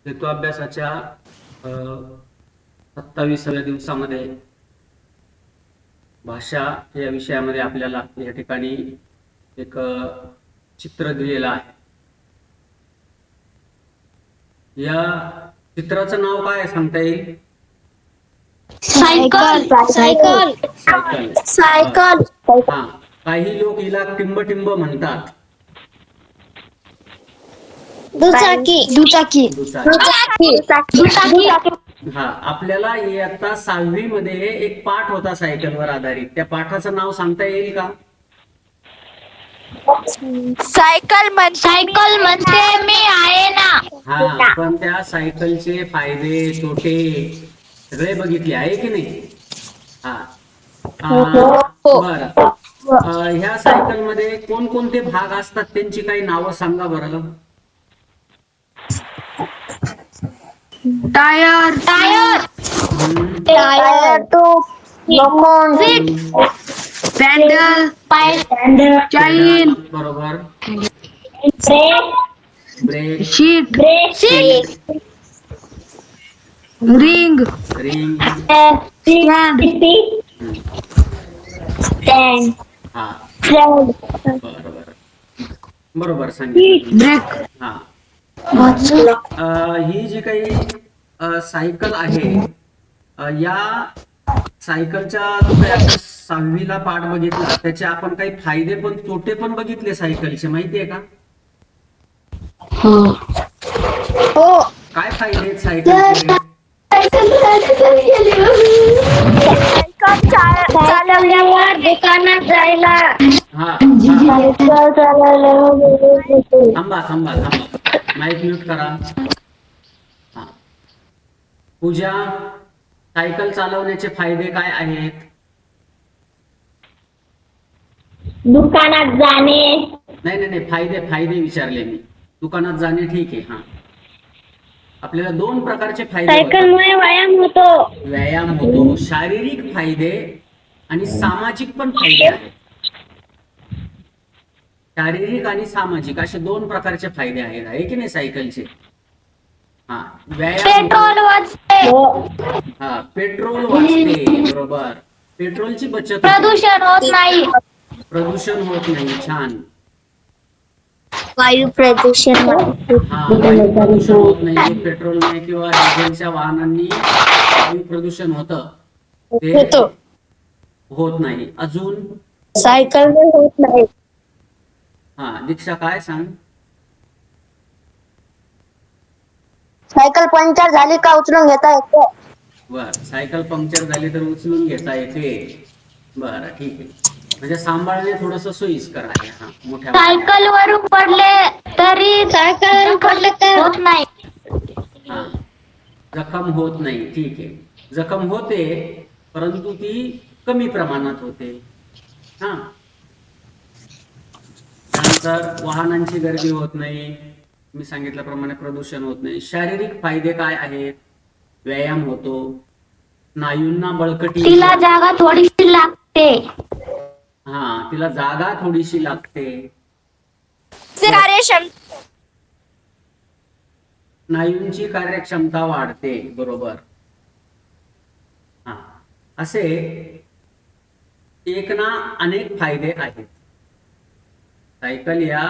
हेतू अभ्यासाच्या 27व्या दिवसामध्ये भाषा या विषयामध्ये आपल्याला या ठिकाणी एक चित्र दिलेलं आहे. या चित्राचं नाव काय सांगता येईल? Cycle cycle cycle. सायकल हा, काही लोक हिला टिंब म्हणतात. दुचाकी दुचाकी दुचाकी. दुचाकी हा, आपल्याला इयत्ता 6वी मध्ये एक पाठ होता सायकलवर आधारित. त्या पाठाचं नाव सांगता येईल का? सायकल म्हणते मी आहे ना. हा, पण त्या सायकलचे फायदे तोटे सगळे बघितले आहे की नाही? हा. बरं. ह्या सायकल मध्ये कोणकोणते भाग असतात त्यांची काही नावं सांगा बरं. Tyre tyre tyre seat pedal chain बरोबर. Brake, seat ring ring. Stand हा, बरोबर बरोबर सांगितलं. ब्रेक हा, ही जी काही सायकल आहे, या सायकलच्या जो काही आपण 6वीला पाठ बघितला त्याचे आपण काही फायदे पण तोटे पण बघितले सायकलचे, माहितीये का? हो काय फायदे आहेत सायकलचे? चालवल्यावर दुकानात जायला हा, थांबा माईक म्यूट करा. हा, पूजा, सायकल चालवण्याचे फायदे काय आहेत? दुकानात जाणे नाही, फायदे विचारले मी. दुकानात जाणे ठीक आहे. हा, आपल्याला 2 प्रकारचे फायदे होतात. सायकलमुळे व्यायाम होतो, शारीरिक फायदे आणि सामाजिक पण फायदे आहेत. शारीरिक आणि सामाजिक असे 2 प्रकारचे फायदे आहेत, आहे की नाही सायकलचे? हा, व्यायाम, पेट्रोल वाचते हा, पेट्रोल वाचते, बरोबर. पेट्रोलची बचत होते. प्रदूषण होत नाही प्रदूषण होत नाही. छान. वायू प्रदूषण हा, वायू प्रदूषण होत नाही. जे पेट्रोलने किंवा डिझेलच्या वाहनांनी वायू प्रदूषण होतं ते होत नाही. अजून सायकल होत नाही. हा, दीक्षा काय सांग? सायकल पंक्चर झाली का उचलून घेता येते. बर, सायकल पंक्चर झाली तर उचलून घेता येते. बरं, ठीक आहे. म्हणजे सांभाळणे थोडस सोयीस्कर आहे. हा, मोठ्या सायकल वरून पडले तर होत नाही. हा, जखम होत नाही. ठीक आहे, जखम होते परंतु ती कमी प्रमाणात होते. हा, त्यानंतर वाहनांची गर्दी होत नाही. मी सांगितल्याप्रमाणे प्रदूषण होत नाही. शारीरिक फायदे काय आहेत? व्यायाम होतो, स्नायूंना बळकटी. तिला जागा थोडीशी लागते. हा, तिला जागा थोडीशी लागते. स्नायूंची कार्यक्षमता वाढते, बरोबर. हा, असे एक ना अनेक फायदे आहेत. सायकल या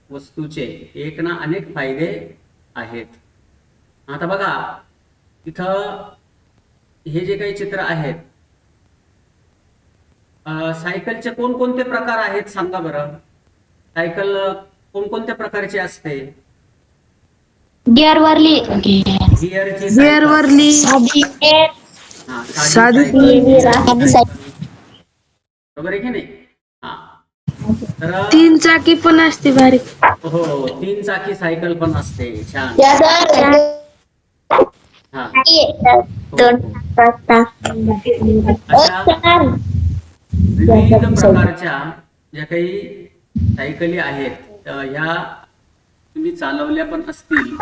वस्तूचे एक ना अनेक फायदे आहेत. आता बघा, इथं हे जे काही चित्र आहेत, सायकलचे कोणकोणते प्रकार आहेत सांगा बरं. सायकल कोणकोणत्या प्रकारची असते? गिअरवरली गिअरची सायकल. हा, साधी सायकल. बरोबर आहे की नाही? हा, तर 3 चाकी पण असते बारीक. हो, 3 चाकी सायकल पण असते. छान. हा, अशा विविध प्रकारच्या ज्या काही सायकली आहेत ह्या तुम्ही चालवल्या पण असतील.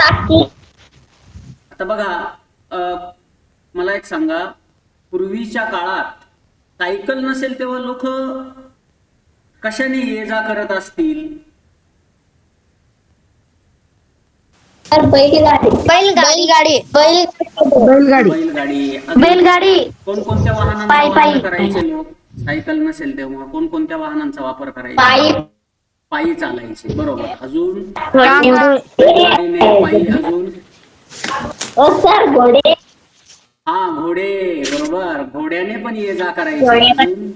आता बघा, मला एक सांगा, पूर्वीच्या काळात सायकल नसेल तेव्हा लोक कशाने ये जा करत असतील? बैलगाडी बैलगाडी बैलगाडी बैलगाडी. अजून बैलगाडी कोणकोणत्या वाहनांचा पायी, वापर पायी. करायचे लोक? सायकल नसेल तेव्हा कोणकोणत्या वाहनांचा वापर करायचे? पायी पायी चालायचे, बरोबर. अजून टांगा बैलगाडीने, पायी. अजून सर घोडे हा, घोडे, बरोबर. घोड्याने पण ये जा करायचे. अजून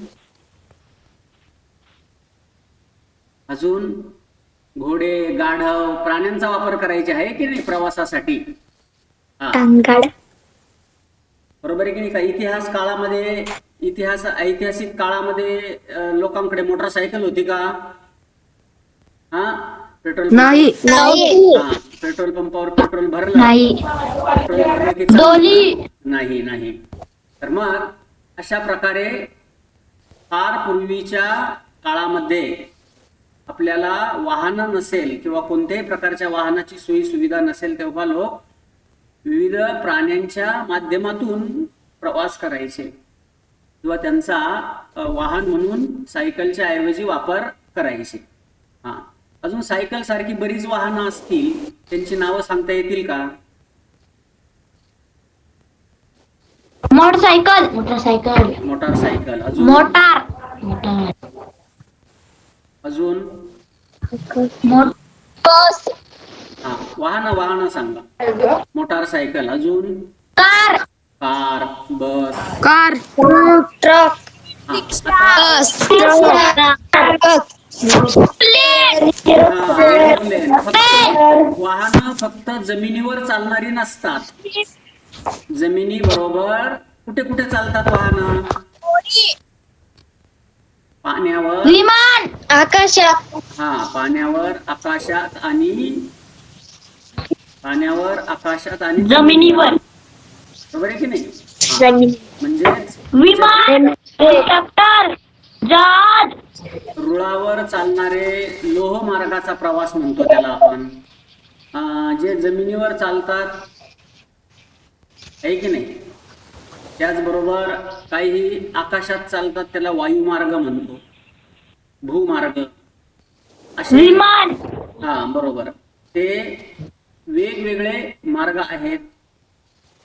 अजून घोडे, गाढव, प्राण्यांचा वापर करायचे आहे की नाही प्रवासासाठी? हा, टांगाड बरोबर आहे की नाही? का इतिहास काळामध्ये, ऐतिहासिक काळामध्ये लोकांकडे मोटरसायकल होती का? हा, पेट्रोल नाही नाही हा, पेट्रोल पंपावर पेट्रोल भरलं, नाही पेट्रोल भरलं की चालतं? डोली नाही, नाही. तर मग अशा प्रकारे फार पूर्वीच्या काळामध्ये आपल्याला वाहन नसेल किंवा कोणत्याही प्रकारच्या वाहनाची सोयी सुविधा नसेल तेव्हा लोक विविध प्राण्यांच्या माध्यमातून प्रवास करायचे किंवा त्यांचा वाहन म्हणून सायकलच्या ऐवजी वापर करायचे. हा, अजून सायकल सारखी बरीच वाहनं असतील, त्यांची नावं सांगता येतील का? Motorcycle motorcycle. अजून अजून बस हा, वाहनं सांगा. मोटारसायकल. अजून कार कार, बस. कार ट्रक हा, आता वाहनं फक्त जमिनीवर चालणारी नसतात. जमिनी बरोबर कुठे कुठे चालतात वाहनं? पाण्यावर, विमान आकाशात हा, पाण्यावर, आकाशात आणि जमिनीवर बरोबर आहे की नाही? हा, म्हणजेच विमान हेलिकॉप्टर जहाज रुळावर चालणारे लोहमार्गाचा प्रवास म्हणतो त्याला आपण. जे जमिनीवर चालतात, आहे की नाही? त्याचबरोबर काही आकाशात चालतात, त्याला वायुमार्ग म्हणतो, भूमार्ग असे. विमान हा, बरोबर. ते वेगवेगळे मार्ग आहेत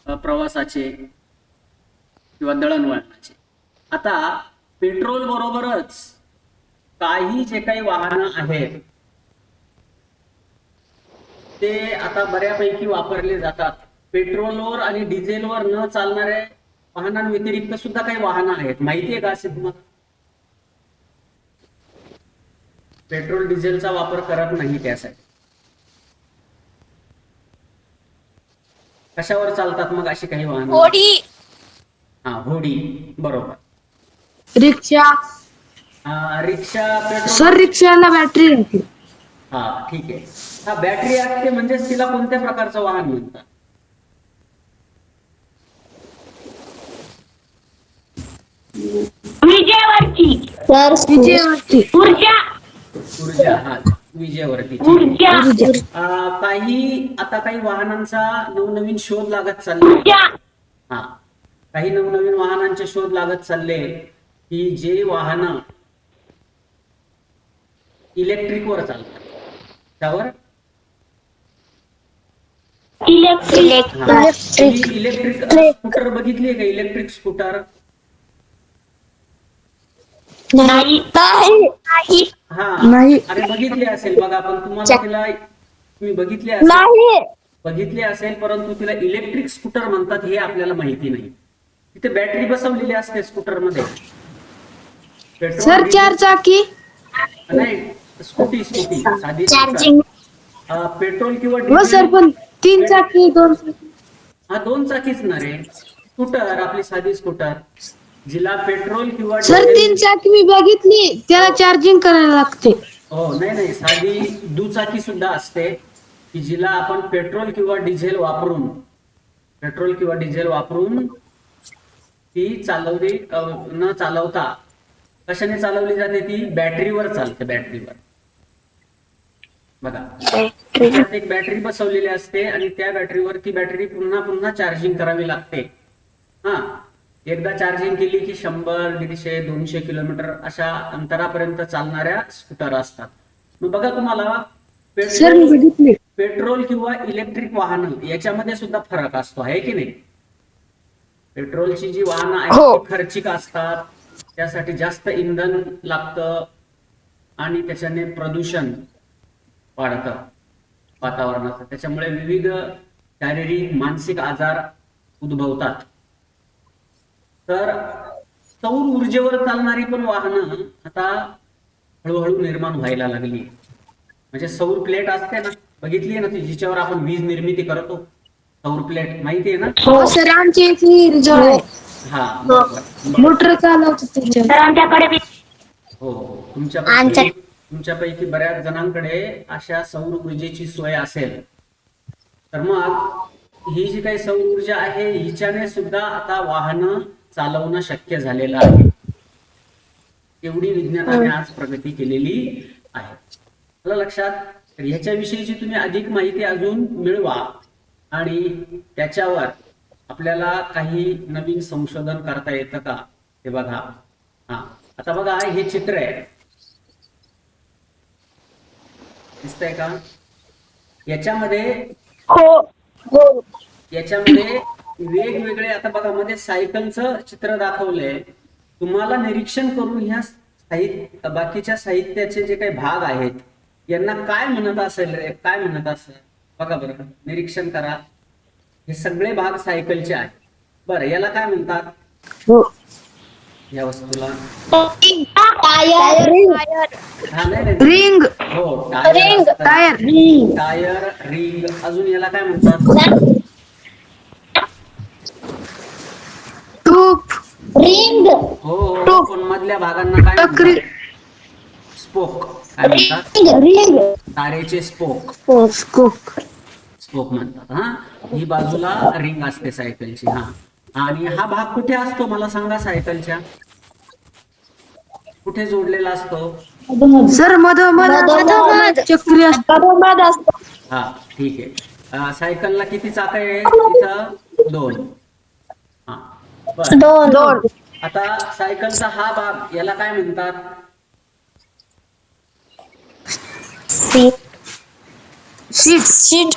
प्रवासाचे किंवा दळणवळणाचे. आता पेट्रोल बरोबरच काही जे काही वाहनं आहेत ते आता बऱ्यापैकी वापरले जातात. पेट्रोलवर आणि डिझेलवर न चालणाऱ्या वाहनांव्यतिरिक्त सुद्धा काही वाहनं आहेत. माहिती आहे का असे तुम्हाला? पेट्रोल डिझेलचा वापर करत नाही त्यासाठी. कशावर चालतात मग अशी काही वाहनं? होडी हा, होडी, बरोबर. रिक्षा रिक्षा पेट्रोल. सर रिक्षाला बॅटरी आहे. हा, ठीक आहे. हा, बॅटरी असते म्हणजेच तिला कोणत्या प्रकारचं वाहन म्हणतात? विजेवरची विजेवरती ऊर्जा ऊर्जा. हा, विजेवरती. काही वाहनांचा नवनवीन शोध लागत चालले. हा, काही नवनवीन वाहनांचे शोध लागत चालले की जे वाहनं इलेक्ट्रिकवर चालतात. त्यावर इलेक्ट्रिक स्कूटर बघितली का? Electric scooter. नाही हा, नाही. अरे बघितली असेल बघा, पण तुम्ही बघितली असेल परंतु तिला इलेक्ट्रिक स्कूटर म्हणतात हे आपल्याला माहिती नाही. तिथे बॅटरी बसवलेली असते स्कूटर मध्ये. सर चार चाकी नाही, स्कूटी साधी चार्जिंग पेट्रोल किंवा हो सर, पण तीन चाकी दोन चाकी. हा, दोन चाकीच ना रे. स्कूटर, आपली साधी स्कूटर, जिला पेट्रोल किंवा सर तीन चाकी मी बघितली, त्याला चार्जिंग करायला लागते. हो, नाही, साधी दुचाकी सुद्धा असते की जिला आपण पेट्रोल किंवा डिझेल वापरून ती न चालवता कशाने चालवली जाते? ती बॅटरीवर चालते. बॅटरीवर बघा, त्याच्यात एक बॅटरी बसवलेली असते आणि त्या बॅटरीवर ती बॅटरी पुन्हा चार्जिंग करावी लागते. हा, एकदा चार्जिंग केली की 100, 150, 200 किलोमीटर अशा अंतरापर्यंत चालणाऱ्या स्कूटर असतात. मग बघा, तुम्हाला सर मी बघितली. पेट्रोल किंवा इलेक्ट्रिक वाहनं याच्यामध्ये सुद्धा फरक असतो, आहे की नाही? पेट्रोलची जी वाहनं आहेत हो. ती खर्चिक असतात, त्यासाठी जास्त इंधन लागतं आणि त्याच्याने प्रदूषण वाढतं वातावरणाचं. त्याच्यामुळे विविध शारीरिक मानसिक आजार उद्भवतात. तर सौर ऊर्जेवर चालणारी पण वाहनं आता हळूहळू निर्माण व्हायला लागली. म्हणजे सौर प्लेट असते ना, बघितली ना ती, जिच्यावर आपण वीज निर्मिती करतो, सौर प्लेट माहिती आहे ना? हो सर, आमची एक विहीर जो आहे हा, बरोबर. मोटर चालवतो त्याच्यावर. तर आमच्याकडे बी हो हो, आमच्या तुमच्यापैकी बऱ्याच जणांकडे अशा सौर ऊर्जेची सोय असेल. तर मग ही जी काही सौर ऊर्जा आहे हिच्याने सुद्धा आता वाहनं चालवणं शक्य झालेलं आहे. एवढी विज्ञानाने आज प्रगती केलेली आहे. मला लक्षात. तर ह्याच्याविषयीची तुम्ही अधिक माहिती अजून मिळवा आणि त्याच्यावर आपल्याला काही नवीन संशोधन करता येतं का ते बघा. हा, आता बघा हे चित्र आहे, दिसतंय का? याच्यामध्ये हो हो याच्यामध्ये वेगवेगळे, आता बघा मध्ये सायकलचं चित्र दाखवलंय. तुम्हाला निरीक्षण करून ह्या साहित्य, बाकीच्या साहित्याचे जे काही भाग आहेत यांना काय म्हणत असेल रे, काय म्हणत असेल बघा बरं, निरीक्षण करा. हे सगळे भाग सायकलचे आहेत. बरं, याला काय म्हणतात हो. या वस्तूला? टायर हा, नाही नाही. रिंग, हो, टायर रिंग. असतं. Tyre, tyre, ring. अजून याला काय म्हणतात? ट्यूब, रिंग हो हो, पण मधल्या भागांना काय टकरी, म्हणतात? स्पोक. काय म्हणतात? रिंग तारेचे स्पोक. स्कोप. स्पोक म्हणतात. हा, ही बाजूला रिंग असते सायकलची. हा, आणि हा भाग कुठे असतो मला सांगा? सायकलच्या कुठे जोडलेला असतो? सर मधोमध चक्री असते. बरोबर असतो. हा, ठीक आहे. सायकलला किती चाक आहे इथं? 2. हा, बर. दोन आता सायकलचा हा भाग याला काय म्हणतात? Seat seat, seat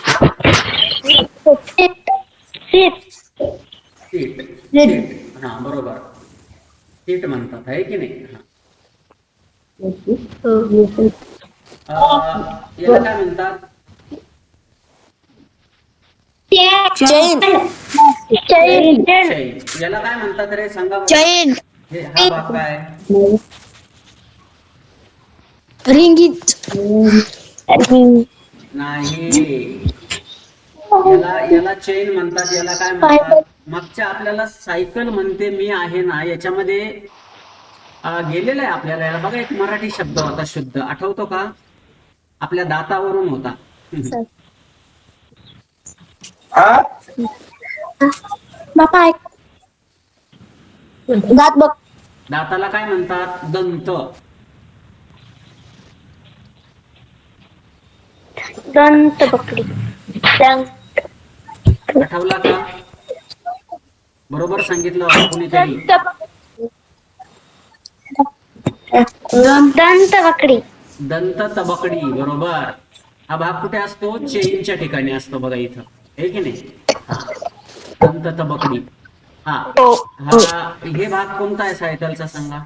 seat seat. Seat, हा बरोबर, सीट म्हणतात, आहे की नाही? हा. याला काय म्हणतात? चैन चैन चैन. याला काय म्हणतात रे, सांगा बरं. चैन हे हा भाग काय? रिंगीत, नाही, याला चेन म्हणतात. याला काय म्हणतात? मागच्या आपल्याला सायकल म्हणते मी आहे ना, याच्यामध्ये गेलेलं आहे आपल्याला. याला बघा, एक मराठी शब्द होता शुद्ध, आठवतो का? आपल्या दातावरून होता. बापा ऐक दात बघ. दाताला काय म्हणतात? दंत. दंत बकरी आठवला का? बरोबर सांगितलं होतं कुणीतरी. दंत बकरी दंत तबकडी, बरोबर. हा भाग कुठे असतो? चेनच्या ठिकाणी असतो बघा इथं, आहे की नाही? हा, दंत तबकडी. हा, हे भाग कोणता आहे सायकलचा सांगा?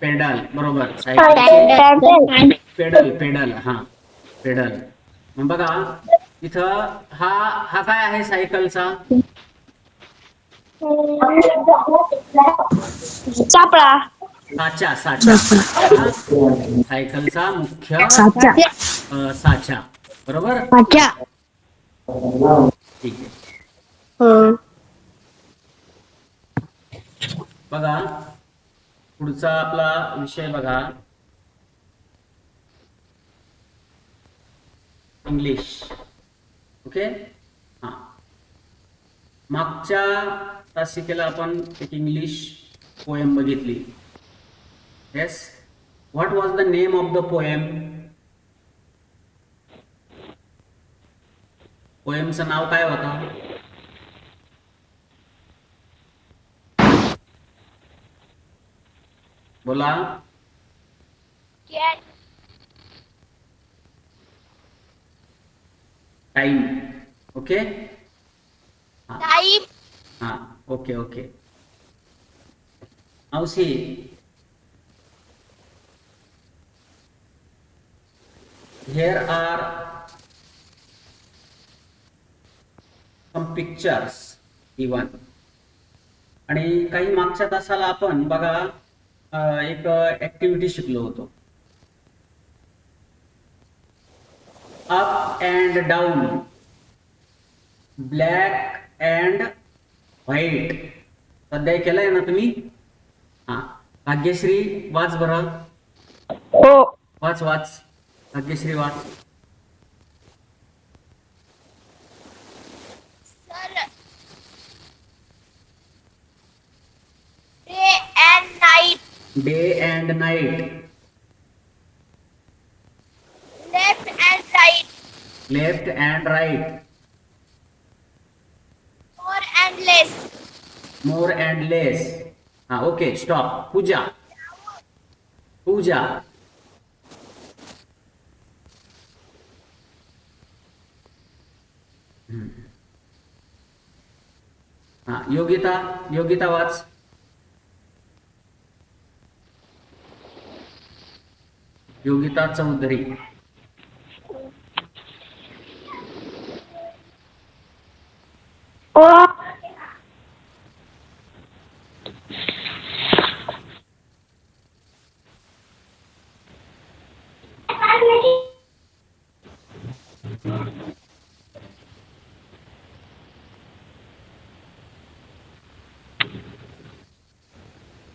पेडल, बरोबर. सायकलचे पेडल. पेडल, हा, पेडल. मग बघा इथं हा काय आहे सायकलचा? चापळा साचा. साचा, हा, सायकलचा मुख्य साचा, साचा, बरोबर. साचा. ठीक आहे. बघा पुढचा आपला विषय बघा, इंग्लिश. ओके. हा, मागच्या तासिकेला आपण एक इंग्लिश पोएम बघितली. Yes, what was the name of the poem? पोएमचं नाव काय होतं? बोला. टाइम. ओके. टाइम. हा. Okay okay. मावशी, here are some pictures even. आणि काही मागच्या तासाला आपण बघा एक ऍक्टिव्हिटी शिकलो होतो. Up and down, black and white. सध्या केलंय ना तुम्ही? हा. भाग्यश्री वाच बरं. हो. वाच वाच. भाग्यश्री वाच. Sir, day and night. Day and night. Left and right. Left and right. More and less. More and less. हा. ओके. स्टॉप. पूजा. पूजा. हा. योगिता. योगिता वाच. योगिता चौधरी. ओ.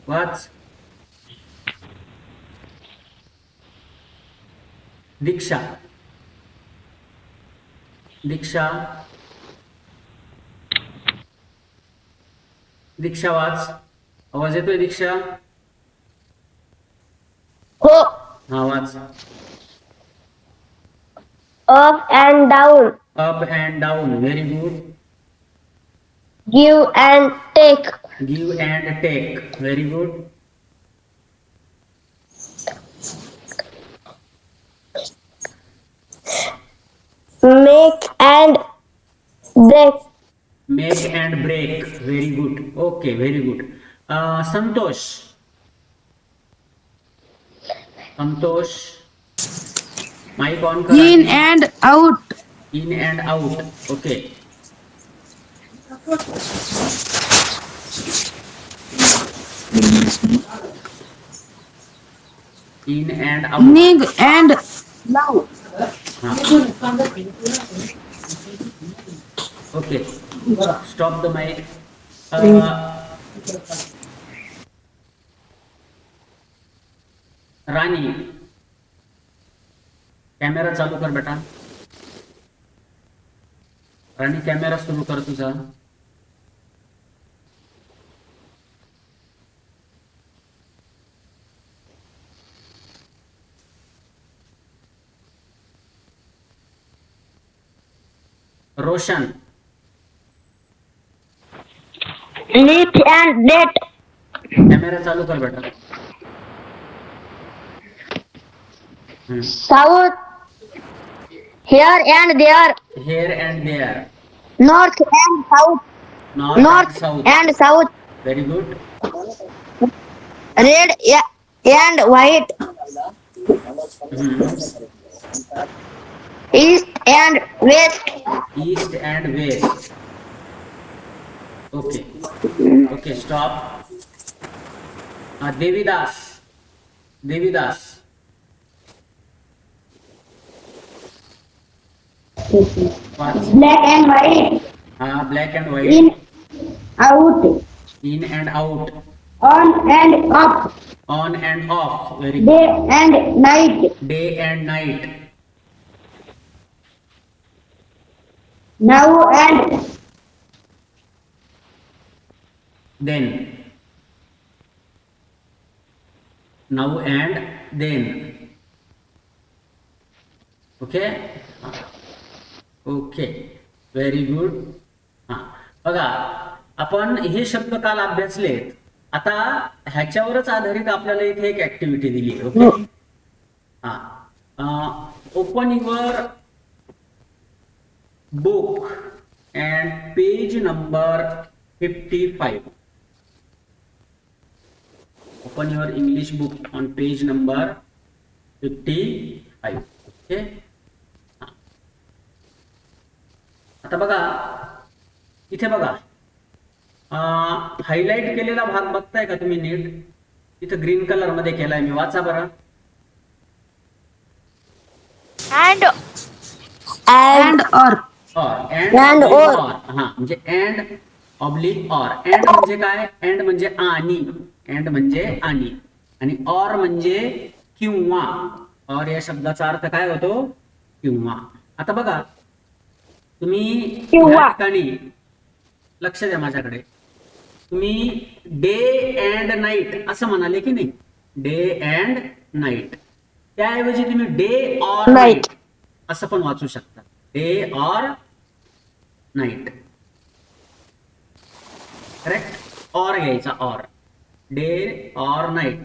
वाच. दीक्षा. दीक्षा. दीक्षा वाच. आवाज येतोय दीक्षा? हो. हा. वाच. Up and down. Up and down. Very good. Give and take. Give and take. Very good. Make and break. Make and break. Very good. Okay. Very good. Santosh. Santosh, mike on करा. In and out. In and out. Okay. In and out. निघ and लाव. Okay. Stop the mike. Rani, camera चालू कर बेटा. Rani, camera सुरू कर तुझा. Roshan, leaf and date. Camera चालू कर बेटा. South. Here and there. Here and there. North and south. North south. And south. Very good. Red and white. East and west. East and west. Okay. Okay. Stop. Devidas. Devidas. Black and white. हा. Black and in white. Out. In and out. On and off. On and off. Very day good. And night. Day and night. Now and then. Now and then. Okay. Okay. Very good. हा. बघा, आपण हे शब्द काल अभ्यासलेत. आता ह्याच्यावरच आधारित आपल्याला इथे एक ऍक्टिव्हिटी दिली आहे. ओके. हा. Open your book and page number 55. Open your English book on page number 55. Okay. आता बघा इथे बघा हायलाइट केलेला भाग बघताय का तुम्ही नीट? इथं ग्रीन कलर मध्ये केलाय मी, वाचा बरं. and and or And or. हा म्हणजे अँड ऑब्लिक ऑर. अँड म्हणजे काय? अँड म्हणजे आणि, अँड म्हणजे आणि ऑर म्हणजे किंवा. ऑर या शब्दाचा अर्थ काय होतो? किंवा. आता बघा तुम्ही किंवा. या ठिकाणी लक्ष द्या माझ्याकडे. तुम्ही डे अँड नाईट असं म्हणाले की नाही? Day and night. त्याऐवजी तुम्ही डे ऑर नाईट असं पण वाचू शकता. Day or night. Correct? Or घ्यायचा, or. Day or night.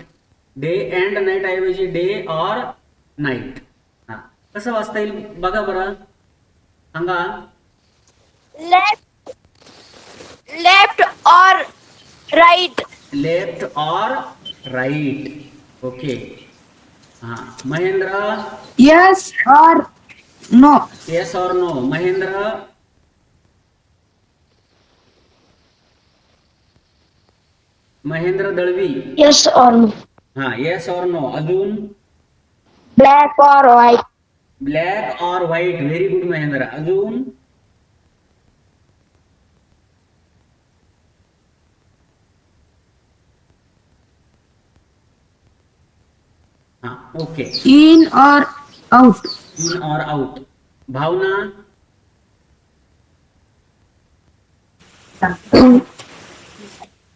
Day and night ऐवजी डे ऑर नाईट. हा कसं वाचता येईल बघा बरं, सांगा. left or right. Left or right. Okay. हा Mahendra, yes or no. Yes or no. Mahendra, Mahendra Dalvi. Yes or no. हा येस ऑर नो. अजून Black or white. Black or white. Very good Mahendra. अजून हा okay. in or out. In or out. Bhavana,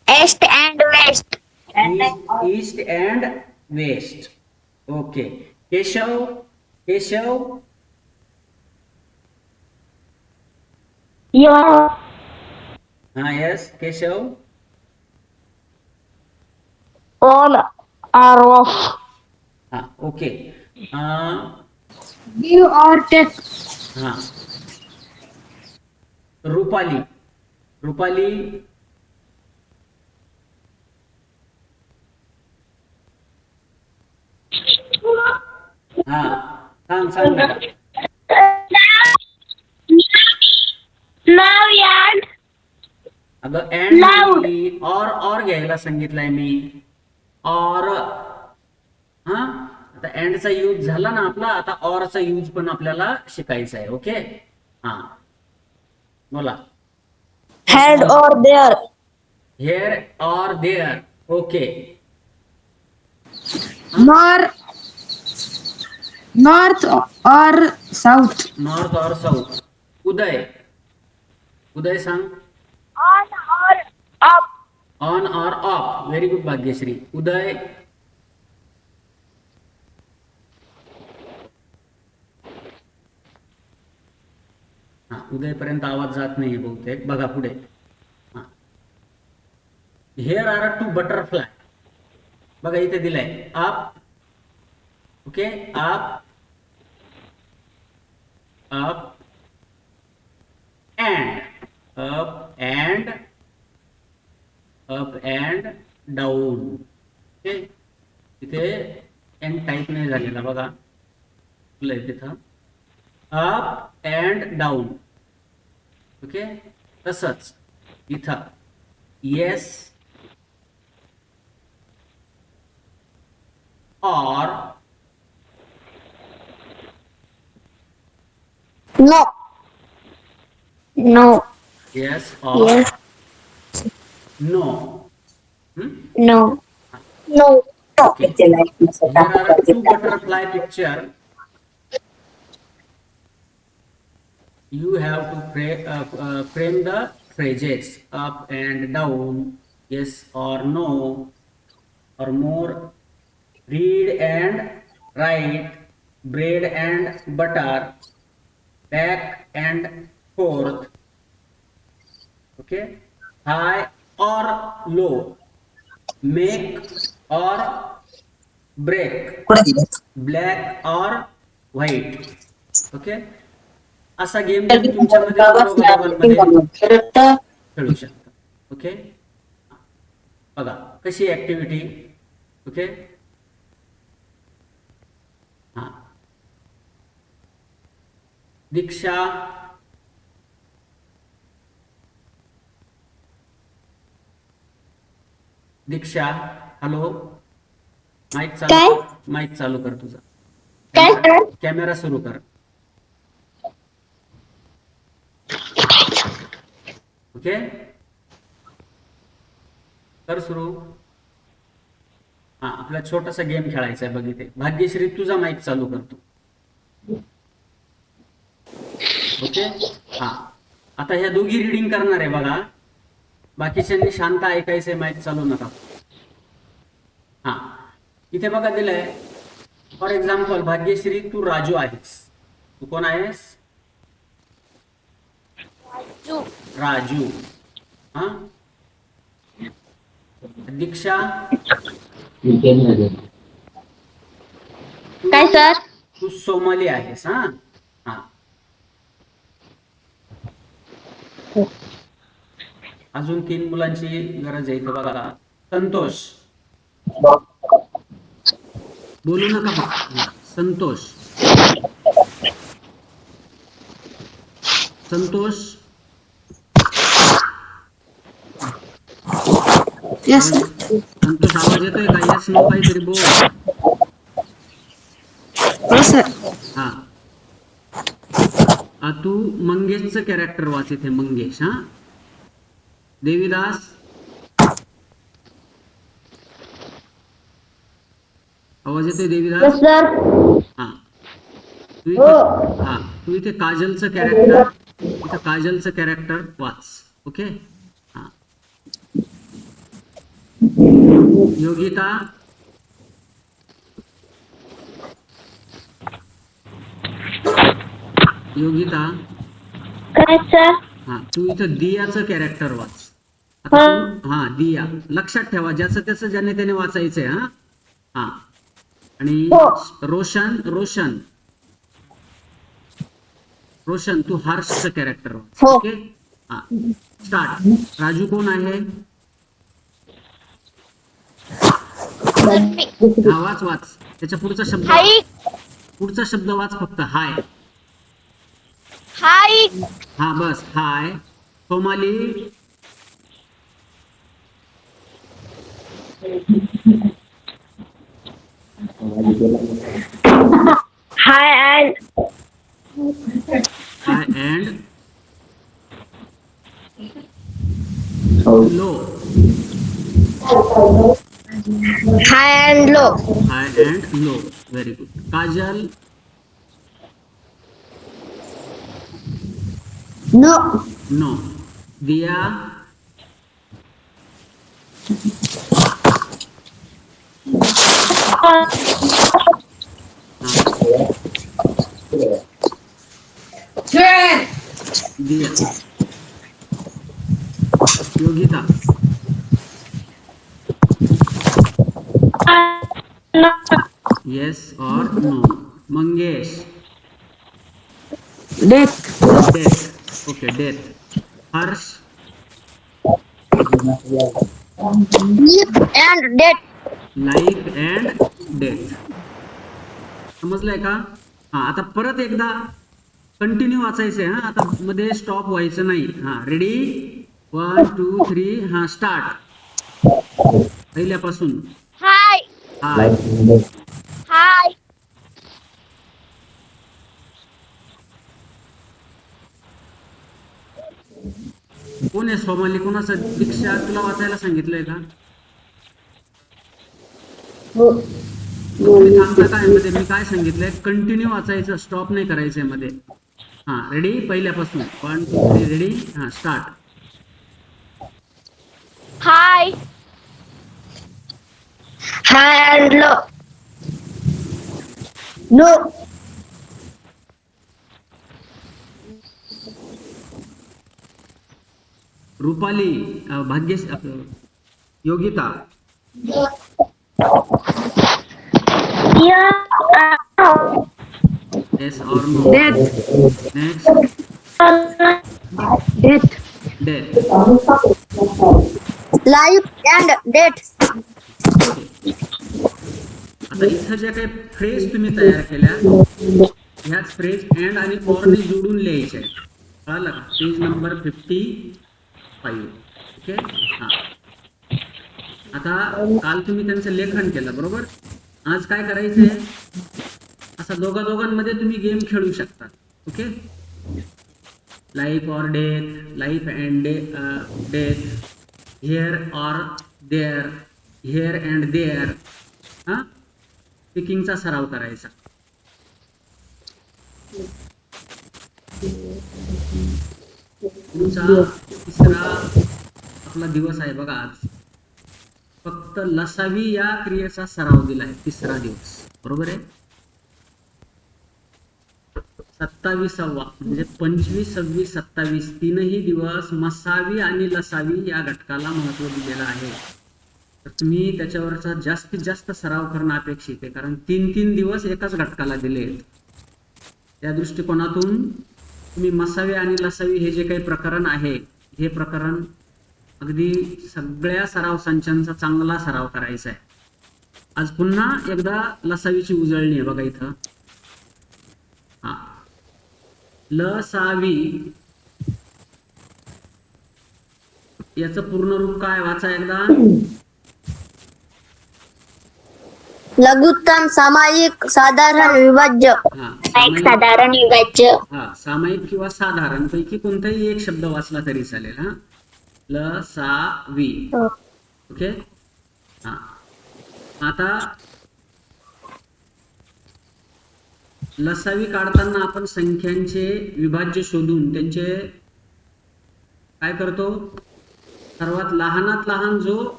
East and west. East and west. Okay. Keshav, Keshav, Yeah. हा yes Keshav. On or off. हा okay. give or take. हा रुपाली, रुपाली, हा सांग सांग बेटा. Now and अगं अँड Loud. और घ्यायला सांगितलंय मी. और. हा आता अँडचा यूज झाला ना आपला, आता ऑरचा यूज पण आपल्याला शिकायचा आहे. ओके. हा बोला. head or there. Here or there. Okay. north or south. North or south. Uday, Uday सांग. On or up. On or off. Very good Bhagyashree. Uday, हा उदयपर्यंत आवाज जात नाही बहुतेक. बघा पुढे. हा हेअर आर टू बटरफ्लाय. बघा इथे दिलंय up. Okay. Up, up and, up and, up and down. Okay. इथे एन टाईप नाही झालेला बघा, तिथं अप अँड डाऊन. ओके. तसंच इथं yes or No. No. Yes or Yes. No. No. No. Okay. Here are two butterfly picture. You have to frame the phrases up and down, yes or no, or more, read and write, bread and butter, back and forth. Okay. High or low, make or break, black or white. Okay. असा game तुम्ही तुमच्यामध्ये दोघांमध्ये खेळू शकता. Okay, बघा कशी activity. Okay, हा दीक्षा, दीक्षा hello, mic काय? चालू, माईक चालू कर तुझा, काय सर? कॅमेरा सुरू कर. ओके, कर सुरू. हा, आपला छोटासा गेम खेळायचा आहे बघ इथे. भाग्यश्री तुझा माईक चालू करतो. ओके, हा आता ह्या दोघी रीडिंग करणार आहे बघा. बाकीच्यांनी शांत ऐकायचंय, माईक चालू नका. हा, इथे बघा दिलंय. फॉर एक्झाम्पल भाग्यश्री तू राजू आहेस. तू कोण आहेस? राजू. हा, दीक्षा काय सर? तू सोमाली आहेस. हा हा, अजून 3 मुलांची गरज आहे इथं बघा. संतोष, बोलू नका फक्त. हा, संतोष. संतोष यस संतोष आवाज येतोय का? येस नो काहीतरी बोल. हो सर. हा, तू मंगेशचं कॅरेक्टर वाच इथे. मंगेश. हा, देवीदास आवाज येतोय? देवीदास. सर. हा, तू इथे, हा तू इथे काजलचं कॅरेक्टर, इथं काजलचं कॅरेक्टर वाच. ओके, हा, योगिता, योगिता. काय सर? हा, तू इथं दियाचं कॅरेक्टर वाच. आता तू, हा दिया लक्षात ठेवा, ज्याचं त्याचं ज्याने त्याने वाचायचंय. हा हा, आणि रोशन, रोशन, रोशन तू हर्षचं कॅरेक्टर वाच. हो. ओके, हा, स्टार्ट. राजू कोण आहे? हा, वाच वाच. त्याच्या पुढचा शब्द, पुढचा शब्द वाच फक्त. हाय. हाय. हा बस, high. Somali, high and high and low. High and low. High and low. Very good. Kajal, no. No. Diya, हा, Diya. Yogita, yes or no. Mangesh, death death. Okay, death. Harsh, and date. Life and death. समजलंय का? हा, आता परत एकदा कंटिन्यू वाचायचंय. हा, आता मध्ये स्टॉप व्हायचं नाही. हा, रेडी, 1 2 3. हा, स्टार्ट. पहिल्यापासून. हाय. हाय. हाय. कोण आहे सोमाली? कोणाचं? दीक्षा तुला वाचायला सांगितलंय का? तुम्ही थांबता काय मध्ये? मी काय सांगितलंय? कंटिन्यू वाचायचं, स्टॉप नाही करायचंय मध्ये. हा, रेडी, पहिल्यापासून 1 2 3. रेडी, हा, start. High. High and low. No. Rupali, Bhagyash, Yogita, yes or no. Death next death death. Life and death. Okay. आता इथं ज्या काही फ्रेज तुम्ही तयार केल्या ह्याच फ्रेज अँड आणि ऑरने जोडून लिहायचे आहेत. कळालं का? Page number 55. ओके. हा, आता काल तुम्ही त्यांचं लेखन केलं बरोबर. आज काय करायचंय, असा दोघांमध्ये तुम्ही गेम खेळू शकता. Okay. Life or death, life and death, here or there, here and there. हा, स्पीकिंगचा सराव करायचा. तुमचा तिसरा आपला दिवस आहे बघा आज. फक्त लसावी या क्रियेचा सराव दिलाय. तिसरा दिवस बरोबर आहे. 27वा म्हणजे 25, 26, 27 तीनही दिवस मसावी आणि लसावी या घटकाला महत्व दिलेलं आहे. तर तुम्ही त्याच्यावरचा जास्तीत जास्त सराव करणं अपेक्षित आहे, कारण 3-3 दिवस एकाच घटकाला दिले आहेत. त्या दृष्टिकोनातून तुम्ही मसावी आणि लसावी हे जे काही प्रकरण आहे, हे प्रकरण अगदी सगळ्या सराव संचांचा चांगला सराव करायचा आहे. आज पुन्हा एकदा लसावीची उजळणी आहे बघा इथं. हा, लसावी याचं पूर्ण रूप काय, वाचा एकदा. लघुत्तम सामायिक साधारण विभाज्य. हा, साधारण विभाज्य. हा, सामायिक किंवा साधारण पैकी कोणताही एक शब्द वाचला तरी चालेल. हा, लसावी. ओके. हा, आता लसावी काढताना आपण संख्यांचे विभाज्य शोधून त्यांचे काय करतो, सर्वात लहानात लहान जो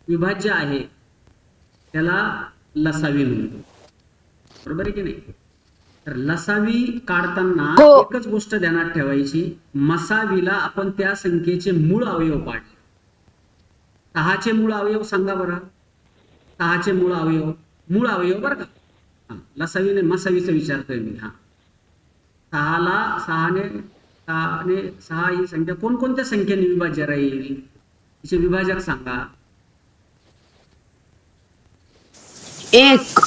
विभाज्य आहे त्याला लसावी म्हणतो. बरोबर आहे की नाही. तर लसावी काढताना एकच गोष्ट ध्यानात ठेवायची, मसावीला आपण त्या संख्येचे मूळ अवयव पाडले. 6चे मूळ अवयव सांगा बरं. 6चे मूळ अवयव बरं का. हा, लसावीने मसावीचं विचारतोय मी. हा, 6 ही संख्या कोणकोणत्या संख्येने विभाज्य राहील, तिचे विभाजक सांगा. 1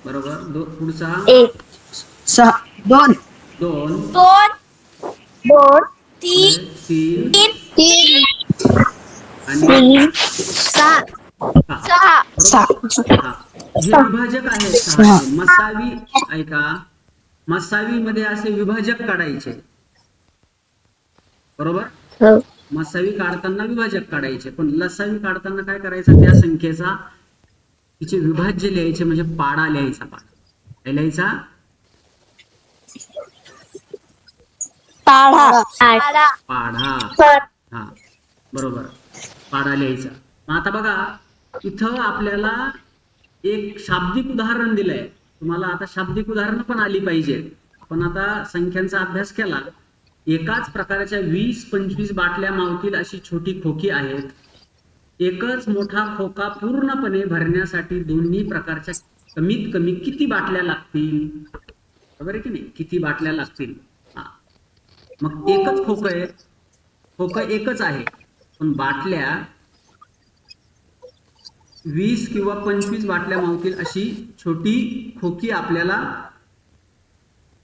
बरोबर. पुढचा 6 2 3 आणि 6. 6. हे विभाजक आहेत 6चे. मसावी ऐका, मसावी मध्ये असे विभाजक काढायचे बरोबर. मसावी काढताना विभाजक काढायचे, पण लसावी काढताना काय करायचं, त्या संख्येचा तिचे विभाज्य लिहायचे, म्हणजे पाडा लिहायचा. काय लिहायचा? पाढा. हा, बरोबर, पाढा लिहायचा. आता बघा इथं आपल्याला एक शाब्दिक उदाहरण दिलंय. तुम्हाला आता शाब्दिक उदाहरणं पण आली पाहिजे. आपण आता संख्यांचा अभ्यास केला. एकाच प्रकारच्या 20-25 बाटल्या मावतील अशी छोटी खोकी आहेत. एकच मोठा खोका पूर्णपणे भरण्यासाठी दोन्ही प्रकारच्या कमीत कमी किती बाटल्या लागतील, बरोबर आहे की नाही. किती बाटल्या लागतील. हा, मग एकच खोकं आहे, खोकं एकच आहे, पण बाटल्या 20 किंवा 25 बाटल्या मावतील अशी छोटी खोकी आपल्याला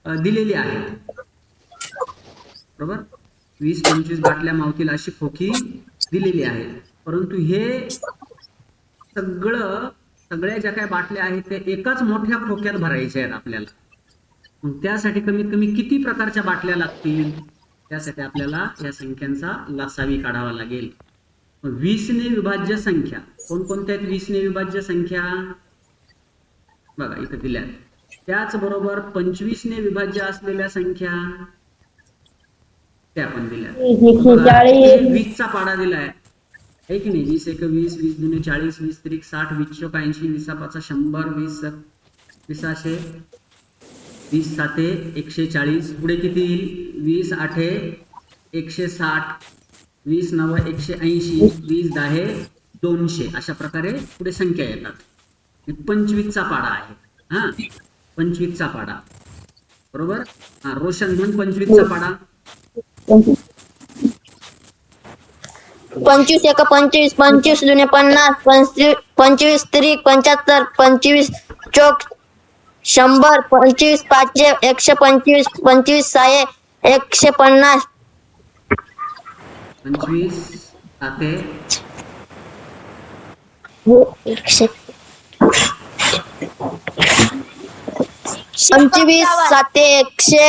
दिलेली आहे. बरोबर. 20-25 बाटल्या मावतील अशी खोकी दिलेली आहे. परंतु हे सगळ्या ज्या काही बाटल्या आहेत त्या एकाच मोठ्या खोक्यात भरायच्या आहेत आपल्याला. मग त्यासाठी कमीत कमी किती प्रकारच्या बाटल्या लागतील, त्यासाठी आपल्याला या संख्यांचा लसावी काढावा लागेल. 20 ने विभाज्य संख्या कोणकोणत्या आहेत? 20 ने विभाज्य संख्या बघा इथे दिल्या. त्याचबरोबर 25 ने विभाज्य असलेल्या संख्या त्या पण दिल्या. 20चा पाडा दिलाय आहे की नाही. 20 × 20, 20 × 2 40, 20 × 3 60, 20 × 80, 20 × 5 100, 20 × 6 20 × 7 140. पुढे किती येईल? 20 × 8 160, 20 × 9 180, 20 × 10 200. अशा प्रकारे पुढे संख्या येतात. 25चा पाडा आहे. हा, 25चा पाडा. बरोबर. हा, रोशन म्हण 25चा पाडा. 25 एक 25, 25 दुने 50, 25 त्रिक 75, 25 चौक 100, 25 पाचशे 125, 25 सहाशे 150, 25 साते 25 साते 100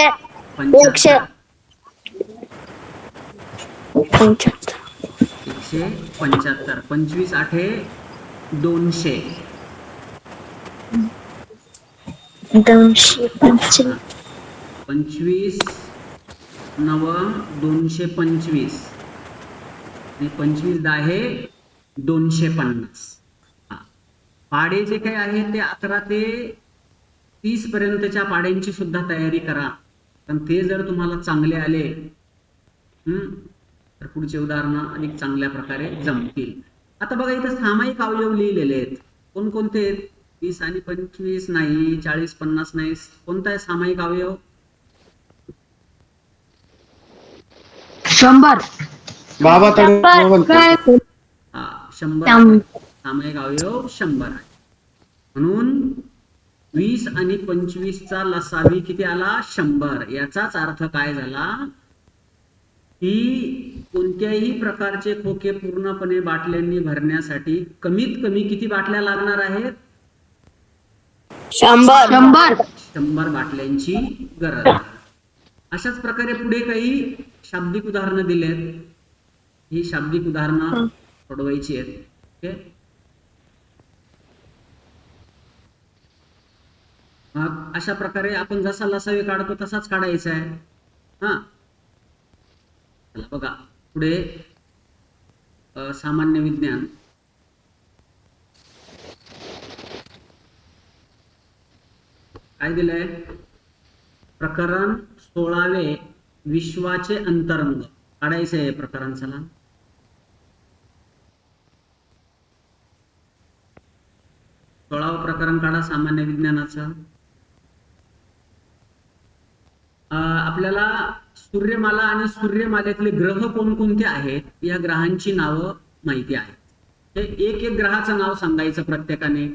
पंच्याहत्तर 175. 25 आठे 200. 225 25 नव 225 आणि 25 दाहे 250. हा. पाडे जे काही आहे ते 11 ते 30 पर्यंतच्या पाड्यांची सुद्धा तयारी करा. पण ते जर तुम्हाला चांगले आले तर पुढचे उदाहरणं अधिक चांगल्या प्रकारे जमतील. आता बघा इथं सामायिक अवयव लिहिलेले आहेत. कोणकोणते आहेत? 30 आणि 25 नाही, 40 50 नाही. कोणता आहे सामायिक अवयव? 100. काय? हा, 100 आहे. सामायिक अवयव 100 आहे. म्हणून 20 आणि 25चा लसावी किती आला? 100. याचाच अर्थ काय झाला की कोणत्याही प्रकारचे खोके पूर्णपणे बाटल्यांनी भरण्यासाठी कमीत कमी किती बाटल्या लागणार आहेत? 100 100 बाटल्यांची गरज आहे. अशाच प्रकारे पुढे काही शाब्दिक उदाहरणं दिलेत. ही शाब्दिक उदाहरणं सोडवायची आहेत. ओके. मग अशा प्रकारे आपण जसा लसावी काढतो तसाच काढायचा आहे. हा, चला बघा पुढे सामान्य विज्ञान. काय दिलंय? प्रकरण 16 विश्वाचे अंतरंग काढायचं आहे. प्रकरण चला 16वं प्रकरण काढा सामान्य विज्ञानाचं. आपल्याला सूर्यमाला आणि सूर्यमालेतले ग्रह कोणकोणते आहेत या ग्रहांची नावं माहिती आहेत. हे एक एक ग्रहाचं नाव सांगायचं प्रत्येकाने.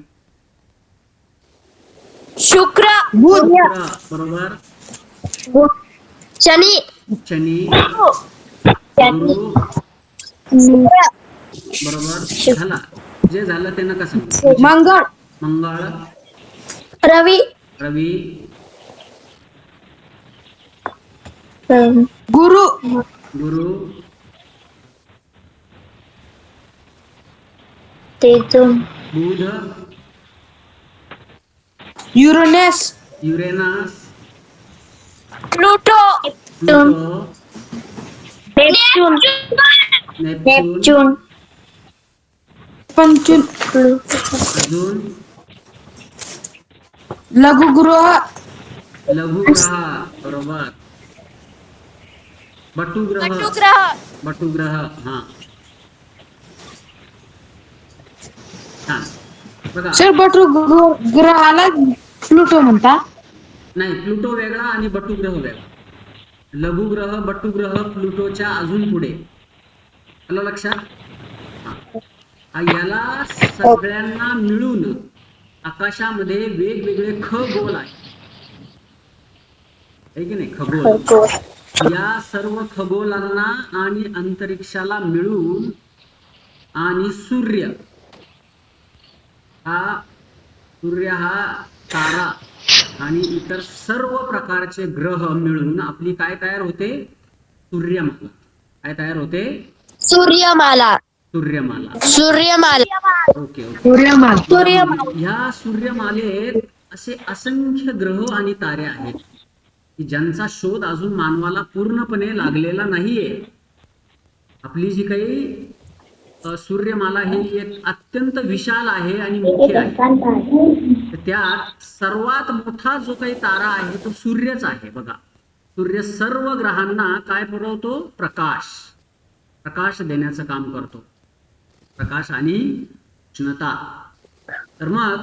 शुक्र शुक्र बरोबर. शनी शनी गुरु बरोबर. झाला. जे झालं ते नका सांगू. मंगळ. मंगळ रवी रवी गुरु. गुरु बुध Uranus. Uranus Pluto Pluto Neptune Neptune पंचून. अजून लघुग्रह. लघुग्रह बरोबर. बटुग्रह बटुग्रह. हा छान. बघा सर ग्रहाला प्लुटो म्हणता. नाही, प्लुटो वेगळा आणि बटुग्रह वेगळा. लघुग्रह बटुग्रह प्लुटोच्या अजून पुढे. आलं लक्षात? याला सगळ्यांना मिळून आकाशामध्ये वेगवेगळे खगोल आहेत. है की नाही? खगोल. या सर्व खगोलांना आणि अंतरिक्षाला मिळून आणि सूर्य हा तारा आणि इतर सर्व प्रकारचे ग्रह मिळून आपली काय तयार होते? सूर्यमाला. काय तयार होते? सूर्यमाला ओके. सूर्यमाला. ह्या सूर्यमालेत असे असंख्य ग्रह आणि तारे आहेत की ज्यांचा शोध अजून मानवाला पूर्णपणे लागलेला नाहीये. आपली जी काही सूर्यमाला ही एक अत्यंत विशाल आहे आणि मोठी आहे. त्यात सर्वात मोठा जो काही तारा आहे तो सूर्यच आहे. बघा, सूर्य सर्व ग्रहांना काय पुरवतो? प्रकाश देण्याचं काम करतो. प्रकाश आणि उष्णता. तर मग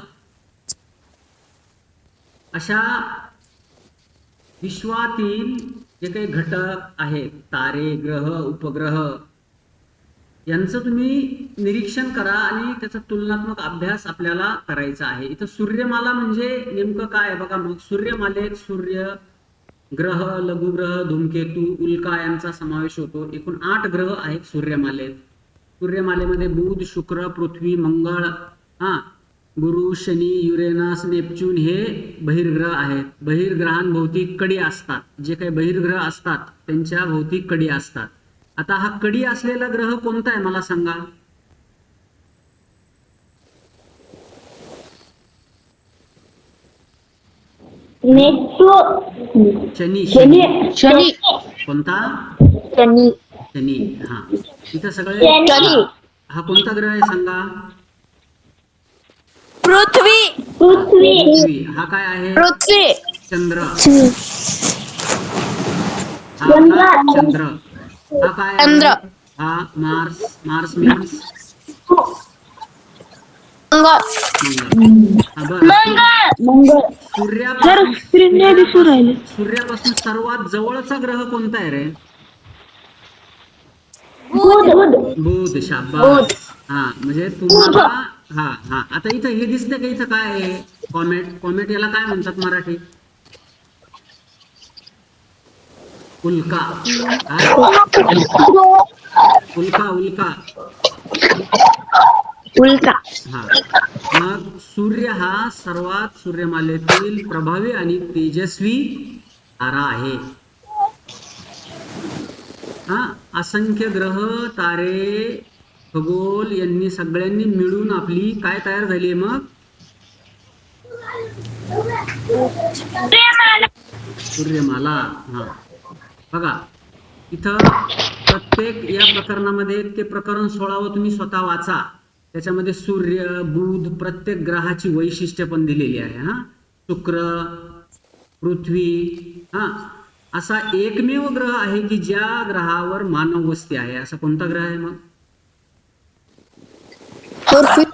अशा विश्वातील जे काही घटक आहेत, तारे, ग्रह, उपग्रह, यांचं तुम्ही निरीक्षण करा आणि त्याचा तुलनात्मक अभ्यास आपल्याला करायचा आहे. इथं सूर्यमाला म्हणजे नेमकं काय आहे बघा. मग सूर्यमालेत सूर्य, ग्रह, लघुग्रह, धूमकेतू, उल्का यांचा समावेश होतो. एकूण 8 ग्रह आहेत सूर्यमालेत. सूर्यमालेमध्ये बुध, शुक्र, पृथ्वी, मंगळ, गुरु, शनी, युरेनस, नेपच्यून हे बहिर्ग्रह आहेत. बहिर्ग्रहांभोवती कडी असतात. जे काही बहिर्ग्रह असतात त्यांच्या भोवती कडी असतात. आता हा कडी असलेला ग्रह कोणता आहे मला सांगा. शनी. शनी. कोणता? शनी. शनी. हा, इथं सगळे हा कोणता ग्रह आहे सांगा. पृथ्वी. पृथ्वी. हा काय आहे? पृथ्वी. चंद्र. हा चंद्र. हा काय आहे? हा मार्स. मार्स मीन्स सूर्यापासून सर्वात जवळचा ग्रह कोणता आहे रे? बुध. शाबास. हा, म्हणजे तुम्हाला आता इथं हे दिसतंय का? इथं काय आहे? कॉमेट. कॉमेट याला काय म्हणतात मराठी? उल्का. उल्का. हा, मग सूर्य हा सर्वात सूर्यमालेतील प्रभावी आणि तेजस्वी तारा आहे. असंख्य ग्रह, तारे, खगोल यांनी सगळ्यांनी मिळून आपली काय तयार झाली मग? सूर्यमाला. हा, बघा इथं प्रत्येक या प्रकरणामध्ये ते प्रकरण 16 तुम्ही स्वतः वाचा. त्याच्यामध्ये सूर्य, बुध, प्रत्येक ग्रहाची वैशिष्ट्य पण दिलेली आहे. शुक्र, पृथ्वी, असा एकमेव ग्रह आहे की ज्या ग्रहावर मानव वस्ती आहे. असा कोणता ग्रह आहे मग? पृथ्वी.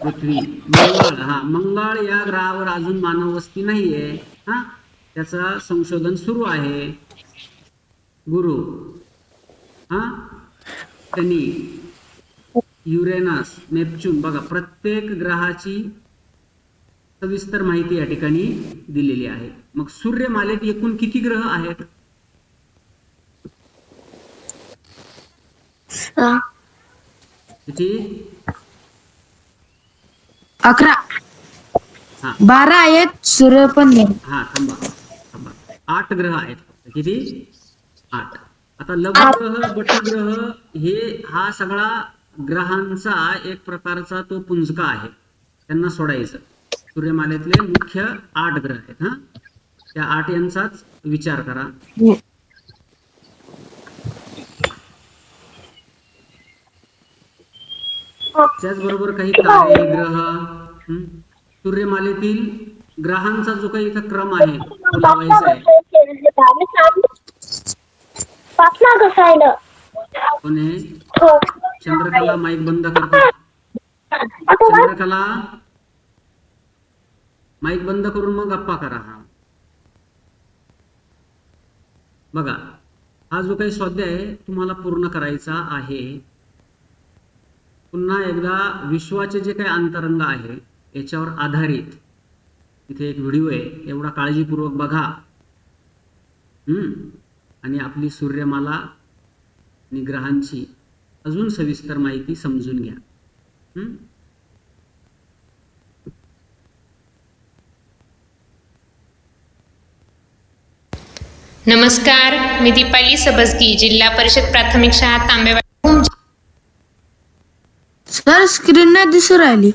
मंगळ. मंगळ या ग्रहावर अजून मानव वस्ती नाहीये. त्याचं संशोधन सुरू आहे. गुरु, शनी, युरेनस, नेपच्यून. बघा प्रत्येक ग्रहाची सविस्तर माहिती या ठिकाणी दिलेली आहे. मग सूर्यमालेत एकूण किती ग्रह आहेत? किती? 11. 12 आहेत. सूर्य पण नाही. थांबा. 8 ग्रह आहेत. किती? 8. आता लघुग्रह, बटग्रह हा सगळा ग्रहांचा एक प्रकारचा तो पुंजका आहे. त्यांना सोडायचं. सूर्यमालेतले मुख्य 8 ग्रह आहेत. त्या 8 यांचाच विचार करा. त्याचबरोबर काही तारे, ग्रह. सूर्यमालेतील ग्रहांचा जो काही इथं क्रम आहे तो लावायचा आहे. कोणी? चंद्रकला माईक बंद करतो. चंद्रकला माईक बंद करून मग गप्पा करा. बघा हा जो काही स्वाध्याय आहे तुम्हाला पूर्ण करायचा आहे. पुन्हा एकदा विश्वाचे जे काही अंतरंग आहे याच्यावर आधारित इथे एक व्हिडिओ आहे. एवढा काळजीपूर्वक बघा आणि आपली सूर्यमाला आणि ग्रहांची अजून सविस्तर माहिती समजून घ्या. नमस्कार, मी दीपाली सबजगी, जिल्हा परिषद प्राथमिक शाळा तांबेवाडी, सर स्क्रीन नाही दिसू राहिली.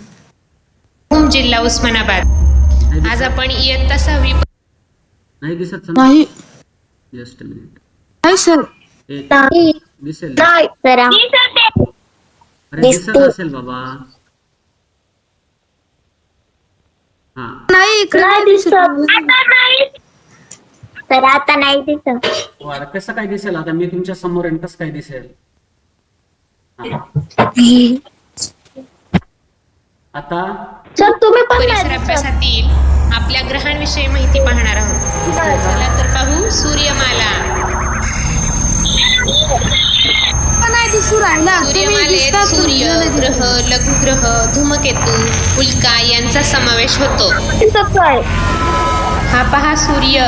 जिल्हा उस्मानाबाद. आज आपण इयत्ता 6वी. नाही दिसत? नाही. Just minute. नाही सर. दिसेल. अरे दिसत असेल बाबा. नाही तर आता नाही दिसत. कसं काय दिसेल? आता मी तुमच्या समोर आहे, कसं काय दिसेल? आता सर तुम्ही पण परिसर अभ्यासातील आपल्या ग्रहांविषयी माहिती पाहणार आहोत. चला तर पाहू सूर्यमाला. नाही दिसू राहिला. तुम्ही सूर्यमालेत दिसता पण सूर्य, मला नाही ग्रह, लघुग्रह, धूमकेतू, उल्का यांचा समावेश होतो. दिसत आहे. हा पहा सूर्य.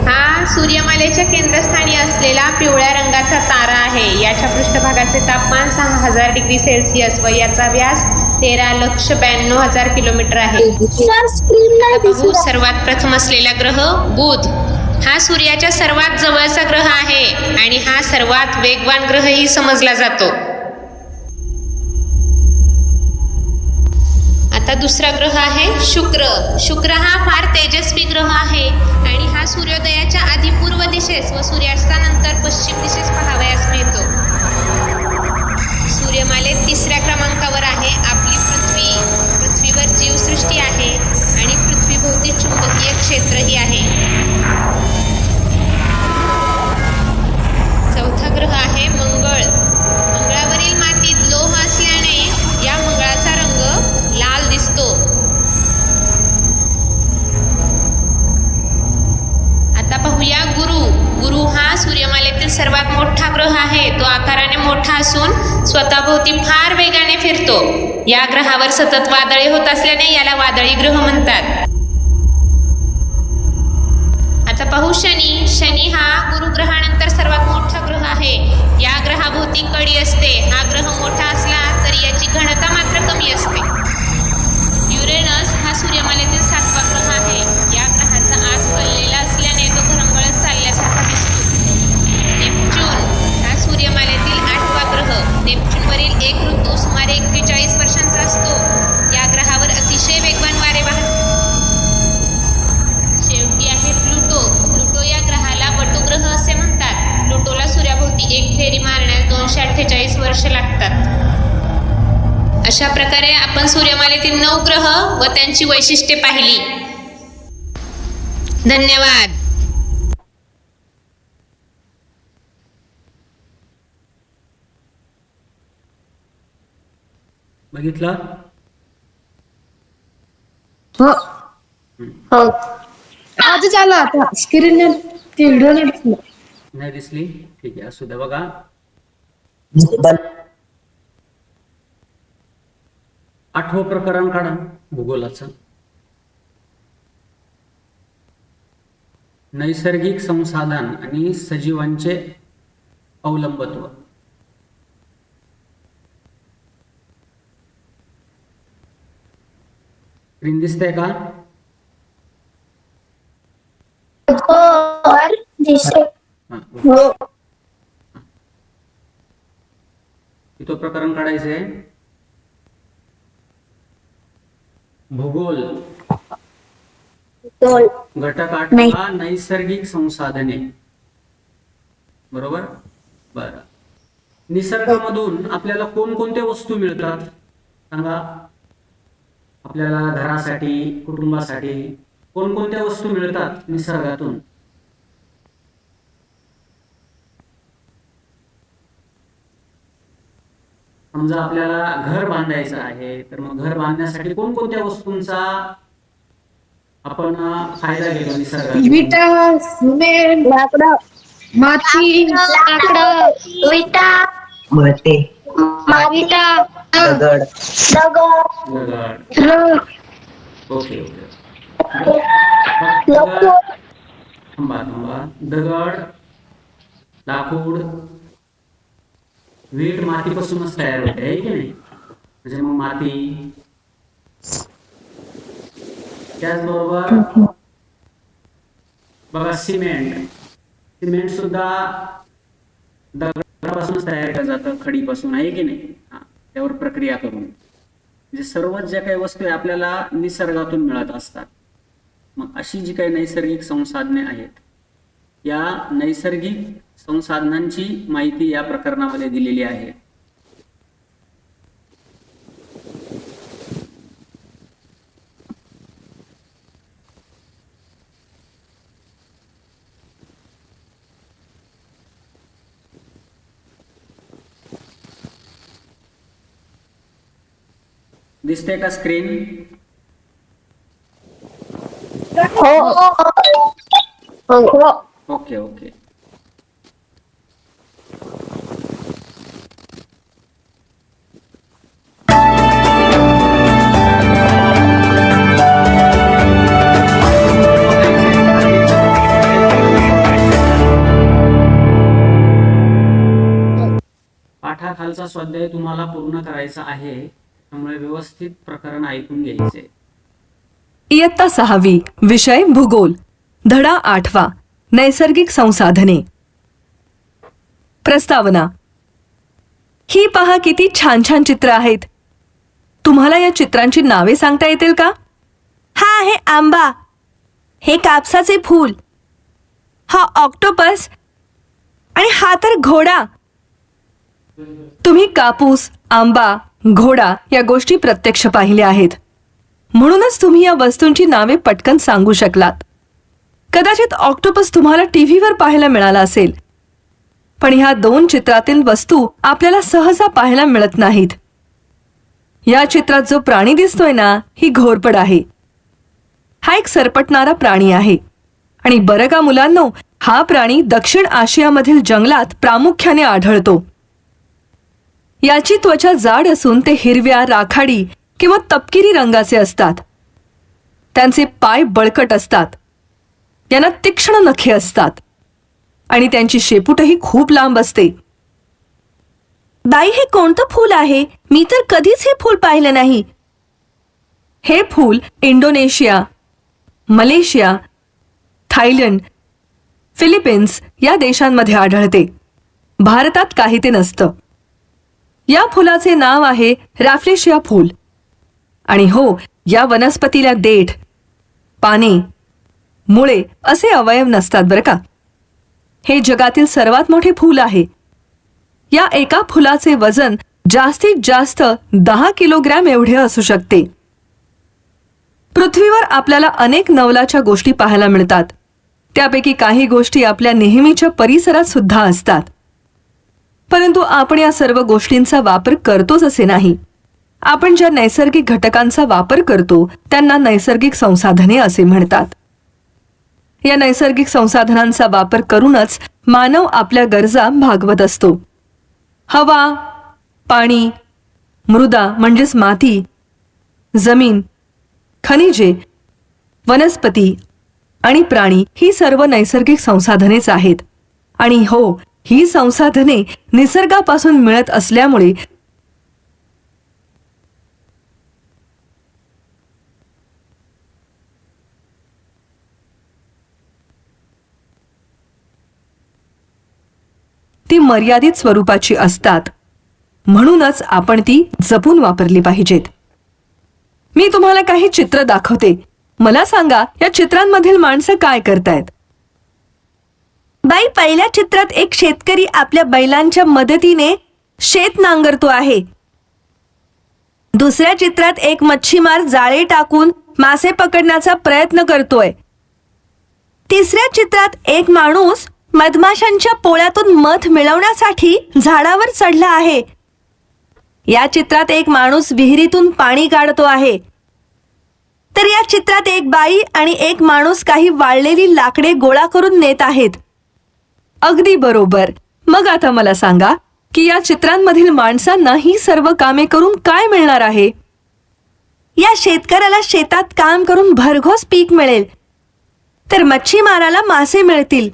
हा सूर्यमालेच्या केंद्रस्थानी असलेला पिवळ्या रंगाचा तारा आहे. याच्या पृष्ठभागाचे तापमान 6000 डिग्री सेल्सिअस व याचा व्यास 13,92,000 किलोमीटर आहे. स्क्रीन नाही बघू, दिसत. सर्वात प्रथम असलेला ग्रह बुध. हा सूर्याच्या सर्वात जवळचा ग्रह आहे आणि हा सर्वात वेगवान ग्रहही समजला जातो. आता दुसरा ग्रह आहे शुक्र. शुक्र हा फार तेजस्वी ग्रह आहे आणि हा सूर्योदयाच्या आधी पूर्व दिशेस व सूर्यास्तानंतर पश्चिम दिशेस पाहावयास मिळतो. सूर्यमालेत तिसऱ्या क्रमांकावर आहे आपली पृथ्वी. पृथ्वीवर जीवसृष्टी आहे आणि पृथ्वीभोवती चुंबकीय क्षेत्रही आहे. चौथा ग्रह आहे मंगळ. मंगळावरील मातीत लोह असल्याने या मंगळाचा रंग लाल दिसतो. आता पाहूया गुरु. गुरु हा सूर्यमालेतील सर्वात मोठा ग्रह आहे. तो आकाराने मोठा असून स्वतःभोवती फार वेगाने फिरतो. या ग्रहावर सतत वादळे होत असल्याने याला वादळी ग्रह म्हणतात. आता पाहू शनी. शनी हा गुरुग्रहानंतर सर्वात मोठा ग्रह आहे. या ग्रहाभोवती कडी असते. हा ग्रह मोठा असला तरी याची घनता मात्र कमी असते. युरेनस हा सूर्यमालेतील 7वा ग्रह आहे. या ग्रहाचा आस कललेला असल्याने तो घरंगळत चालल्यासारखा दिसतो. नेपच्यून हा सूर्यमालेतील 8वा ग्रह. नेपच्यूनवरील एक ऋतू सुमारे 41 वर्षांचा असतो. या ग्रहावर अतिशय वेगवान वारे वाहतात. शेवटी आहे प्लुटो. प्लुटो या ग्रहाला वटुग्रह असे म्हणतात. प्लुटोला सूर्याभोवती एक फेरी मारण्यास 248 वर्ष लागतात. अशा प्रकारे आपण सूर्यमालेतील 9 ग्रह व त्यांची वैशिष्ट्ये पाहिली. धन्यवाद. बघितलं? हो. हो. आजच आला आता. स्क्रीन ते व्हिडिओ नाही दिसला. नाही दिसली? ठीक आहे, असू द्या. बघा, आठवं प्रकरण काढा भूगोलाचं. नैसर्गिक संसाधन आणि सजीवांचे अवलंबत्व. स्क्रीन दिसतंय का? हा. इथं प्रकरण काढायचंय. भूगोल घटक 8 नैसर्गिक संसाधने. बरोबर. बरं, निसर्गामधून आपल्याला कोणकोणत्या वस्तू मिळतात सांगा. आपल्याला घरासाठी, कुटुंबासाठी कोणकोणत्या वस्तू मिळतात निसर्गातून? समजा आपल्याला घर बांधायचं आहे, तर मग घर बांधण्यासाठी कोणकोणत्या वस्तूंचा आपण फायदा घेतो निसर्गातून? विटा, सिमेंट, लाकडं, माती, विटा, माती, विटा, दगड, दगड. Truck, okay. लाकूड, थांबा. दगड, लाकूड, वीट मातीपासूनच तयार होते, आहे की नाही? म्हणजे मग माती. त्याचबरोबर बघा, सिमेंट सुद्धा दगडापासूनच तयार केलं जातं, खडीपासून, आहे की नाही? त्यावर प्रक्रिया करून. म्हणजे सर्वच ज्या काही वस्तू आपल्याला निसर्गातून मिळत असतात. मग अशी जी काही नैसर्गिक संसाधने आहेत, या नैसर्गिक संसाधनांची माहिती या प्रकरणामध्ये दिलेली आहे. दिसते का स्क्रीन? हो. Okay okay. पाठाखालचा स्वाध्याय तुम्हाला पूर्ण करायचा आहे, त्यामुळे व्यवस्थित प्रकरण ऐकून घ्यायचे. इयत्ता 6वी, विषय भूगोल, धडा 8वा, नैसर्गिक संसाधने. प्रस्तावना. ही पहा किती छान छान चित्र आहेत. तुम्हाला या चित्रांची नावे सांगता येतील का? हा आहे आंबा, हे कापसाचे फूल, हा ऑक्टोपस आणि हा तर घोडा. तुम्ही कापूस, आंबा, घोडा या गोष्टी प्रत्यक्ष पाहिल्या आहेत, म्हणूनच तुम्ही या वस्तूंची नावे पटकन सांगू शकलात. कदाचित ऑक्टोपस तुम्हाला टीव्हीवर पाहायला मिळाला असेल, पण ह्या 2 चित्रातील वस्तू आपल्याला सहसा पाहायला मिळत नाहीत. या चित्रात जो प्राणी दिसतोय ना, ही घोरपड आहे. हा एक सरपटणारा प्राणी आहे. आणि बरं का मुलांनो, हा प्राणी दक्षिण आशियामधील जंगलात प्रामुख्याने आढळतो. याची त्वचा जाड असून ते हिरव्या, राखाडी किंवा तपकिरी रंगाचे असतात. त्यांचे पाय बळकट असतात. यांना तीक्ष्ण नखे असतात आणि त्यांची शेपूटही खूप लांब असते. बाई, हे कोणतं फूल आहे? मी तर कधीच हे फूल पाहिलं नाही. हे फूल इंडोनेशिया, मलेशिया, थायलंड, फिलिपिन्स या देशांमध्ये आढळते. भारतात काही ते नसतं. या फुलाचे नाव आहे रॅफ्लेशिया फूल. आणि हो, या वनस्पतीला देठ, पाने, मुळे असे अवयव नसतात बरं का. हे जगातील सर्वात मोठे फूल आहे. या एका फुलाचे वजन जास्तीत जास्त 10 किलोग्रॅम एवढे असू शकते. पृथ्वीवर आपल्याला अनेक नवलाच्या गोष्टी पाहायला मिळतात. त्यापैकी काही गोष्टी आपल्या नेहमीच्या परिसरात सुद्धा असतात. परंतु आपण या सर्व गोष्टींचा वापर करतोच असे नाही. आपण ज्या नैसर्गिक घटकांचा वापर करतो त्यांना नैसर्गिक संसाधने असे म्हणतात. या नैसर्गिक संसाधनांचा वापर करूनच मानव आपल्या गरजा भागवत असतो. हवा, पाणी, मृदा म्हणजेच माती, जमीन, खनिजे, वनस्पती आणि प्राणी ही सर्व नैसर्गिक संसाधनेच आहेत. आणि हो, ही संसाधने निसर्गापासून मिळत असल्यामुळे ती मर्यादित स्वरूपाची असतात. म्हणूनच आपण ती जपून वापरली पाहिजेत. मी तुम्हाला काही चित्र दाखवते. मला सांगा, या चित्रांमधील माणसं काय करतायत? बाई, पहिल्या चित्रात एक शेतकरी आपल्या बैलांच्या मदतीने शेत नांगरतो आहे. दुसऱ्या चित्रात एक मच्छीमार जाळे टाकून मासे पकडण्याचा प्रयत्न करतोय. तिसऱ्या चित्रात एक माणूस मधमाशांच्या पोळ्यातून मध मिळवण्यासाठी झाडावर चढला आहे. या चित्रात एक माणूस विहिरीतून पाणी काढतो आहे. तर या चित्रात एक बाई आणि एक माणूस काही वाळलेली लाकडे गोळा करून नेत आहेत. अगदी बरोबर. मग आता मला सांगा की या चित्रांमधील माणसांना ही सर्व कामे करून काय मिळणार आहे? या शेतकऱ्याला शेतात काम करून भरघोस पीक मिळेल, तर मच्छीमाराला मासे मिळतील.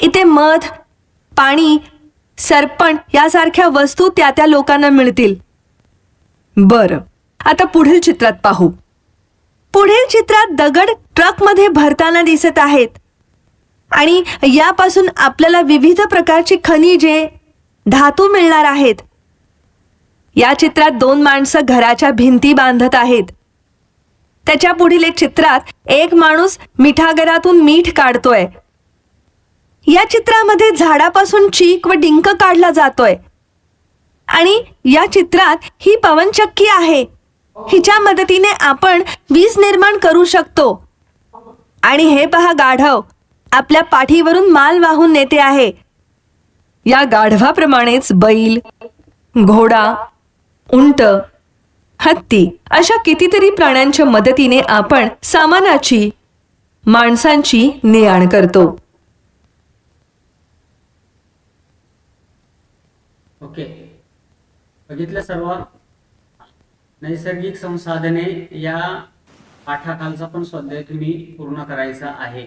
इथे मध, पाणी, सरपण यासारख्या वस्तू त्या त्या लोकांना मिळतील. बरं, आता पुढील चित्रात पाहू. पुढील चित्रात दगड ट्रकमध्ये भरताना दिसत आहेत आणि यापासून आपल्याला विविध प्रकारची खनिजे, धातू मिळणार आहेत. या चित्रात 2 माणसं घराच्या भिंती बांधत आहेत. त्याच्या पुढील एक चित्रात एक माणूस मिठागरातून मीठ काढतोय. या चित्रामध्ये झाडापासून चीक व डिंक काढला जातोय. आणि या चित्रात ही पवनचक्की आहे. हिच्या मदतीने आपण वीज निर्माण करू शकतो. आणि हे पहा, गाढव आपल्या पाठीवरून माल वाहून नेते आहे. या गाढवाप्रमाणेच बैल, घोडा, उंट, हत्ती अशा कितीतरी प्राण्यांच्या मदतीने आपण सामानाची माणसांची ने-आण करतो. ओके, बघितलं सर्व. नैसर्गिक संसाधने या पाठाखालचा पण स्वाध्याय तुम्ही पूर्ण करायचा आहे.